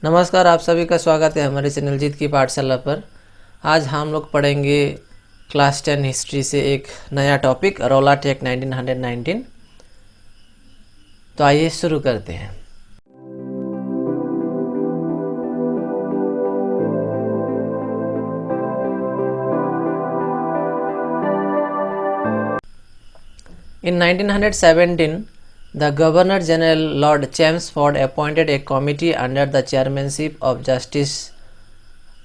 नमस्कार, आप सभी का स्वागत है हमारे चैनल जीत की पाठशाला पर। आज हम लोग पढ़ेंगे क्लास 10 हिस्ट्री से एक नया टॉपिक रौलाट एक्ट 1919। तो आइए शुरू करते हैं। In 1917, the Governor General Lord Chelmsford appointed a committee under the chairmanship of Justice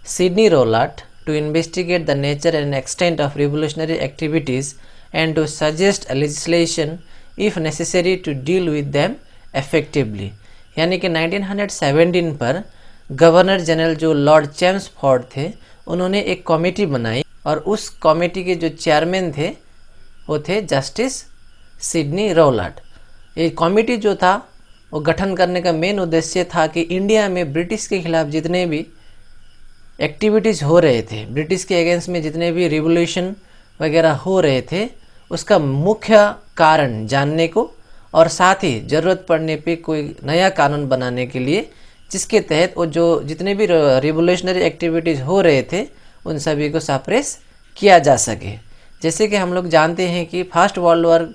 Sidney Rowlatt to investigate the nature and extent of revolutionary activities and to suggest legislation if necessary to deal with them effectively। यानी कि 1917 पर governor general जो Lord Chelmsford थे उन्होंने एक committee बनाई और उस कमेटी के जो चेयरमैन थे वो थे जस्टिस सिडनी रौलाट। ये कमेटी जो था वो गठन करने का मेन उद्देश्य था कि इंडिया में ब्रिटिश के खिलाफ जितने भी एक्टिविटीज़ हो रहे थे, ब्रिटिश के अगेंस्ट में जितने भी रिवोल्यूशन वगैरह हो रहे थे, उसका मुख्य कारण जानने को और साथ ही ज़रूरत पड़ने पे कोई नया कानून बनाने के लिए जिसके तहत वो जो जितने भी रिवोल्यूशनरी एक्टिविटीज़ हो रहे थे उन सभी को सप्रेस किया जा सके। जैसे कि हम लोग जानते हैं कि फर्स्ट वर्ल्ड वॉर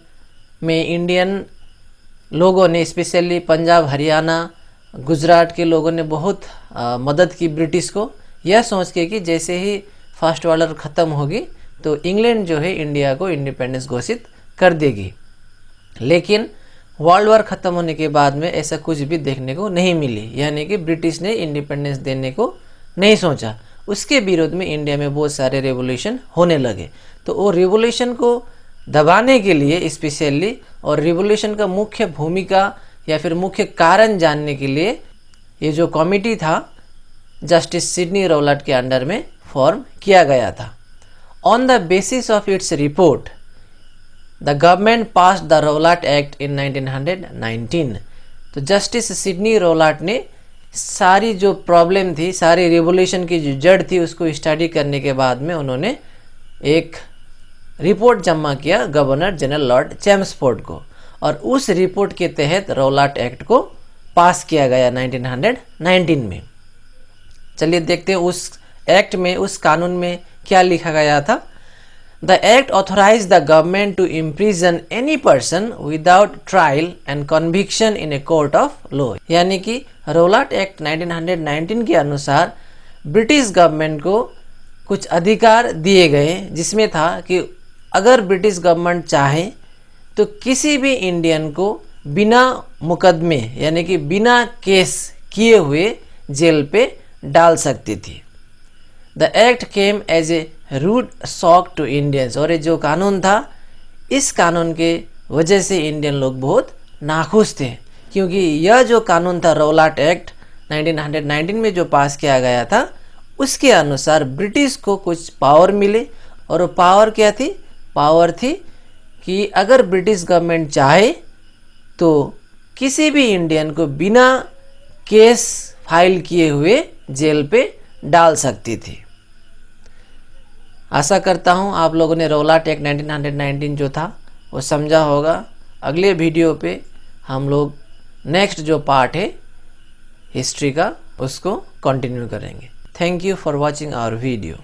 में इंडियन लोगों ने, स्पेशली पंजाब, हरियाणा, गुजरात के लोगों ने बहुत मदद की ब्रिटिश को, यह सोच के कि जैसे ही फर्स्ट वर्ल्ड वॉर ख़त्म होगी तो इंग्लैंड जो है इंडिया को इंडिपेंडेंस घोषित कर देगी। लेकिन वर्ल्ड वॉर ख़त्म होने के बाद में ऐसा कुछ भी देखने को नहीं मिली, यानी कि ब्रिटिश ने इंडिपेंडेंस देने को नहीं सोचा। उसके विरोध में इंडिया में बहुत सारे रेवोल्यूशन होने लगे। तो वो रेवोल्यूशन को दबाने के लिए स्पेशली और रिवोल्यूशन का मुख्य भूमिका या फिर मुख्य कारण जानने के लिए ये जो कमेटी था जस्टिस सिडनी रौलाट के अंडर में फॉर्म किया गया था। On the basis of its report the government passed the Rowlatt Act in 1919। तो जस्टिस सिडनी रौलाट ने सारी जो प्रॉब्लम थी, सारी रिवोल्यूशन की जो जड़ थी, उसको स्टडी करने के बाद में उन्होंने एक रिपोर्ट जमा किया गवर्नर जनरल लॉर्ड चेम्सफोर्ड को और उस रिपोर्ट के तहत रौलाट एक्ट को पास किया गया 1919 में। चलिए देखते हैं उस एक्ट में, उस कानून में क्या लिखा गया था। The act authorize the government to imprison any person without trial and conviction in a court of law. यानी कि रौलाट एक्ट 1919 के अनुसार ब्रिटिश गवर्नमेंट को कुछ अधिकार दिए गए, जिसमें था कि अगर ब्रिटिश गवर्नमेंट चाहे तो किसी भी इंडियन को बिना मुकदमे यानी कि बिना केस किए हुए जेल पे डाल सकती थी। The act came as a rude shock to Indians. और ये जो कानून था, इस कानून के वजह से इंडियन लोग बहुत नाखुश थे, क्योंकि यह जो कानून था रौलाट एक्ट 1919 में जो पास किया गया था, उसके अनुसार ब्रिटिश को कुछ पावर मिले। और वो पावर क्या थी? पावर थी कि अगर ब्रिटिश गवर्नमेंट चाहे तो किसी भी इंडियन को बिना केस फाइल किए हुए जेल पे डाल सकती थी। आशा करता हूँ आप लोगों ने रौलाट एक्ट 1919 जो था वो समझा होगा। अगले वीडियो पे हम लोग नेक्स्ट जो पार्ट है हिस्ट्री का उसको कंटिन्यू करेंगे। Thank you for watching our video.